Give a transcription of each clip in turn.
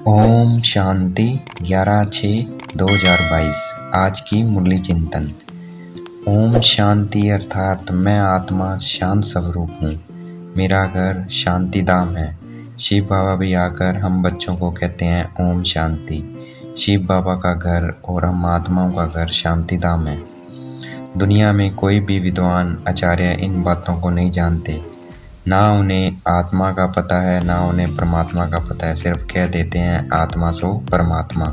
ओम शांति 11/6/2022। आज की मुरली चिंतन। ओम शांति अर्थात मैं आत्मा शांत स्वरूप हूँ। मेरा घर शांति धाम है। शिव बाबा भी आकर हम बच्चों को कहते हैं ओम शांति। शिव बाबा का घर और हम आत्माओं का घर शांति धाम है। दुनिया में कोई भी विद्वान आचार्य इन बातों को नहीं जानते। ना उन्हें आत्मा का पता है, ना उन्हें परमात्मा का पता है। सिर्फ कह देते हैं आत्मा सो परमात्मा।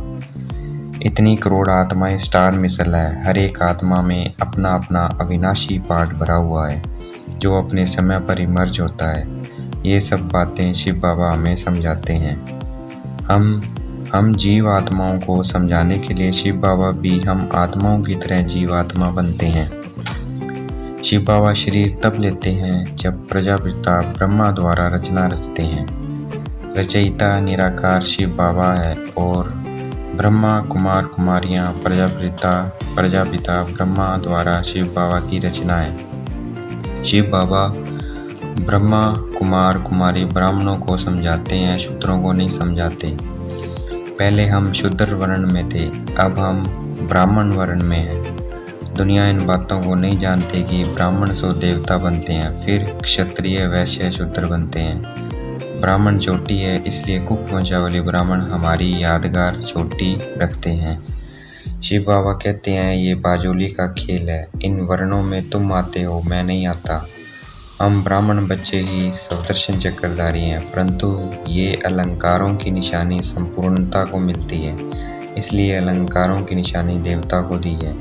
इतनी करोड़ आत्माएं स्टार मिसल है। हर एक आत्मा में अपना अपना अविनाशी पार्ट भरा हुआ है जो अपने समय पर इमर्ज होता है। ये सब बातें शिव बाबा हमें समझाते हैं। हम जीव आत्माओं को समझाने के लिए शिव बाबा भी हम आत्माओं की तरह जीवात्मा बनते हैं। शिव बाबा शरीर तब लेते हैं जब प्रजापिता ब्रह्मा द्वारा रचना रचते हैं। रचयिता निराकार शिव बाबा है और ब्रह्मा कुमार कुमारियां प्रजापिता ब्रह्मा द्वारा शिव बाबा की रचना है। शिव बाबा ब्रह्मा कुमार कुमारी ब्राह्मणों को समझाते हैं, शूद्रों को नहीं समझाते। पहले हम शूद्र वर्ण में थे, अब हम ब्राह्मण वर्ण में हैं। दुनिया इन बातों को नहीं जानती कि ब्राह्मण सो देवता बनते हैं, फिर क्षत्रिय वैश्य शूद्र बनते हैं। ब्राह्मण चोटी है, इसलिए कुक वंशावली ब्राह्मण हमारी यादगार चोटी रखते हैं। शिव बाबा कहते हैं ये बाजोली का खेल है। इन वर्णों में तुम आते हो, मैं नहीं आता। हम ब्राह्मण बच्चे ही सप्तर्षि चक्रधारी हैं, परंतु ये अलंकारों की निशानी संपूर्णता को मिलती है। इसलिए अलंकारों की निशानी देवता को दी है,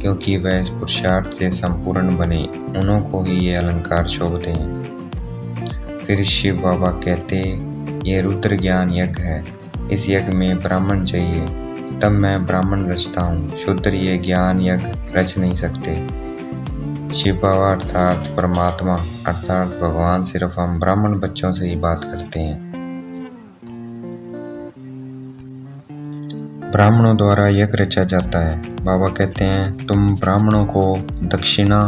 क्योंकि वह इस पुरुषार्थ से संपूर्ण बने। उन्हों को ही ये अलंकार शोभते हैं। फिर शिव बाबा कहते ये रुद्र ज्ञान यज्ञ है। इस यज्ञ में ब्राह्मण चाहिए, तब मैं ब्राह्मण रचता हूँ। शूद्र ये ज्ञान यज्ञ रच नहीं सकते। शिव बाबा अर्थात परमात्मा अर्थात भगवान सिर्फ हम ब्राह्मण बच्चों से ही बात करते हैं। ब्राह्मणों द्वारा यज्ञ रचा जाता है। बाबा कहते हैं तुम ब्राह्मणों को दक्षिणा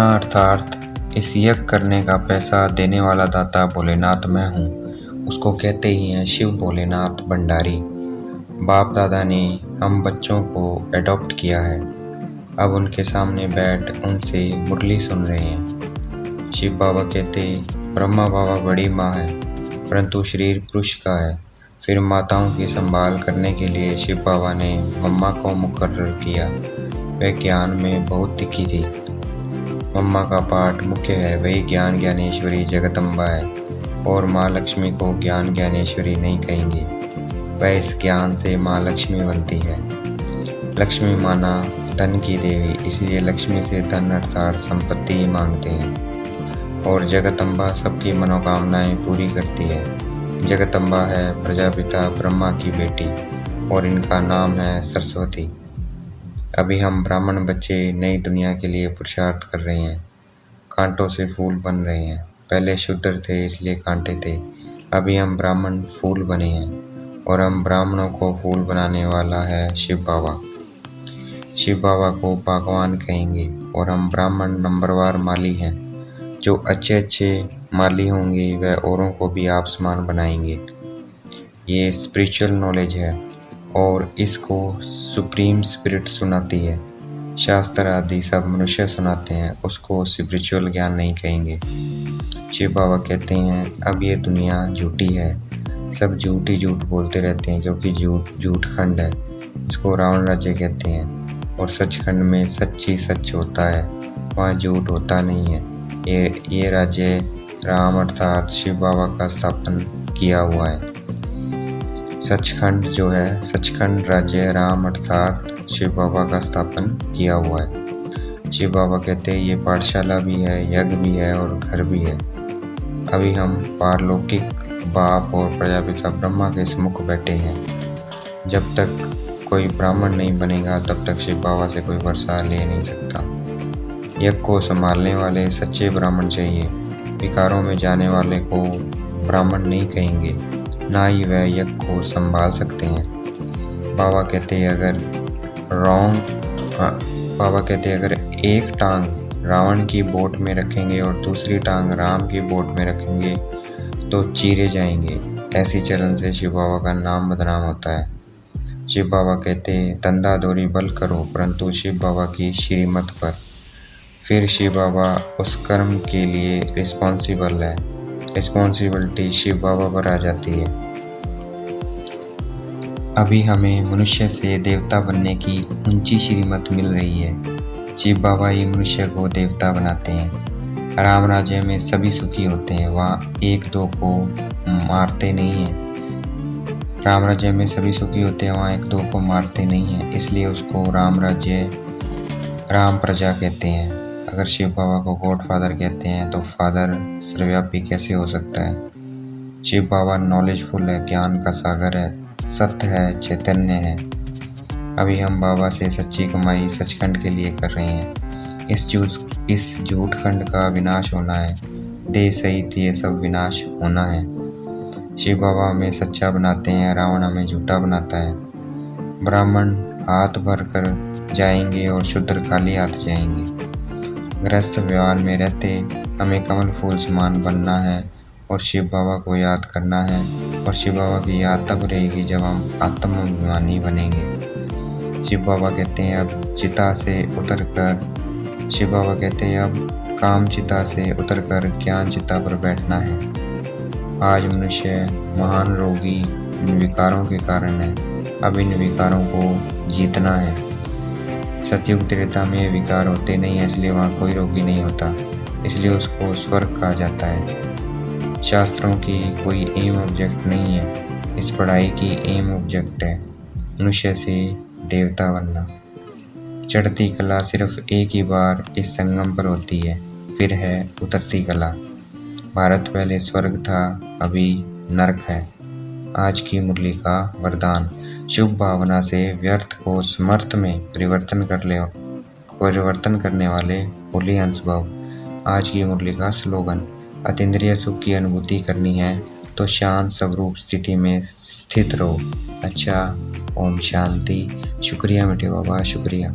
अर्थात इस यज्ञ करने का पैसा देने वाला दाता भोलेनाथ मैं हूँ। उसको कहते ही हैं शिव भोलेनाथ भंडारी। बाप दादा ने हम बच्चों को एडॉप्ट किया है। अब उनके सामने बैठ उनसे मुरली सुन रहे हैं। शिव बाबा कहते ब्रह्मा बाबा बड़ी माँ है, परंतु शरीर पुरुष का है। फिर माताओं की संभाल करने के लिए शिव बाबा ने मम्मा को मुकर्रर किया। वह ज्ञान में बहुत तिखी थी। मम्मा का पाठ मुख्य है, वही ज्ञान ज्ञानेश्वरी जगदम्बा है, और माँ लक्ष्मी को ज्ञान ज्ञानेश्वरी नहीं कहेंगे। वह इस ज्ञान से माँ लक्ष्मी बनती है। लक्ष्मी माना धन की देवी, इसलिए लक्ष्मी से धन अर्थात संपत्ति मांगते हैं। और जगदम्बा सबकी मनोकामनाएं पूरी करती है। जगदम्बा है प्रजापिता ब्रह्मा की बेटी और इनका नाम है सरस्वती। अभी हम ब्राह्मण बच्चे नई दुनिया के लिए पुरुषार्थ कर रहे हैं। कांटों से फूल बन रहे हैं। पहले शूद्र थे इसलिए कांटे थे, अभी हम ब्राह्मण फूल बने हैं और हम ब्राह्मणों को फूल बनाने वाला है शिव बाबा। शिव बाबा को भगवान कहेंगे और हम ब्राह्मण नंबरवार माली हैं। जो अच्छे माली होंगे वह औरों को भी आप समान बनाएंगे। ये स्पिरिचुअल नॉलेज है और इसको सुप्रीम स्पिरिट सुनाती है। शास्त्र आदि सब मनुष्य सुनाते हैं, उसको स्पिरिचुअल ज्ञान नहीं कहेंगे। शिव बाबा कहते हैं अब ये दुनिया झूठी है। सब झूठ ही झूठ बोलते रहते हैं, क्योंकि झूठ खंड है। इसको रावण राज्य कहते हैं। और सचखंड में सच ही सच होता है, वहाँ झूठ होता नहीं है। ये राज्य राम अर्थात शिव बाबा का स्थापन किया हुआ है। सचखंड जो है, सचखंड राज्य राम अर्थात शिव बाबा का स्थापन किया हुआ है। शिव बाबा कहते हैं ये पाठशाला भी है, यज्ञ भी है और घर भी है। अभी हम पारलौकिक बाप और प्रजापिता ब्रह्मा के सम्मुख बैठे हैं। जब तक कोई ब्राह्मण नहीं बनेगा तब तक शिव बाबा से कोई वर्षा ले नहीं सकता। यज्ञ को संभालने वाले सच्चे ब्राह्मण चाहिए। विकारों में जाने वाले को ब्राह्मण नहीं कहेंगे, ना ही वह यज्ञ को संभाल सकते हैं। बाबा कहते अगर एक टांग रावण की बोट में रखेंगे और दूसरी टांग राम की बोट में रखेंगे तो चीरे जाएंगे। ऐसी चलन से शिव बाबा का नाम बदनाम होता है। शिव बाबा कहते धंधा दौरी बल करो, परंतु शिव बाबा की श्रीमत पर। फिर शिव बाबा उस कर्म के लिए रिस्पॉन्सिबल है। रिस्पॉन्सिबिलिटी शिव बाबा पर आ जाती है। अभी हमें मनुष्य से देवता बनने की ऊंची श्रीमत मिल रही है। शिव बाबा ही मनुष्य को देवता बनाते हैं। राम राज्य में सभी सुखी होते हैं, वहाँ एक दो को मारते नहीं हैं। राम राज्य में सभी सुखी होते हैं, वहाँ एक दो को मारते नहीं हैं, इसलिए उसको राम राज्य, राम प्रजा कहते हैं। अगर शिव बाबा को गॉड फादर कहते हैं तो फादर सर्वव्यापी कैसे हो सकता है। शिव बाबा नॉलेजफुल है, ज्ञान का सागर है, सत्य है, चैतन्य है। अभी हम बाबा से सच्ची कमाई सचखंड के लिए कर रहे हैं। इस झूठ खंड का विनाश होना है। देह सहित ये सब विनाश होना है। शिव बाबा हमें सच्चा बनाते हैं, रावण हमें झूठा बनाता है। ब्राह्मण हाथ भर कर जाएंगे और शूद्र खाली हाथ जाएंगे। गृहस्थ व्यवहार में रहते हमें कमल फूल समान बनना है और शिव बाबा को याद करना है। और शिव बाबा की याद तब रहेगी जब हम आत्माभिमानी बनेंगे। शिव बाबा कहते हैं अब चिता से उतर कर शिव बाबा कहते हैं अब काम चिता से उतर कर ज्ञान चिता पर बैठना है। आज मनुष्य महान रोगी इन विकारों के कारण है। अब इन विकारों को जीतना है। सतयुग त्रेता में ये विकार होते नहीं है, इसलिए वहाँ कोई रोगी नहीं होता, इसलिए उसको स्वर्ग कहा जाता है। शास्त्रों की कोई एम ऑब्जेक्ट नहीं है, इस पढ़ाई की एम ऑब्जेक्ट है मनुष्य से देवता बनना। चढ़ती कला सिर्फ एक ही बार इस संगम पर होती है, फिर है उतरती कला। भारत पहले स्वर्ग था, अभी नरक है। आज की मुरली का वरदान, शुभ भावना से व्यर्थ को समर्थ में परिवर्तन करने वाले होली हंस भाव। आज की मुरली का स्लोगन, अतीन्द्रिय सुख की अनुभूति करनी है तो शांत स्वरूप स्थिति में स्थित रहो। अच्छा, ओम शांति। शुक्रिया मीठे बाबा, शुक्रिया।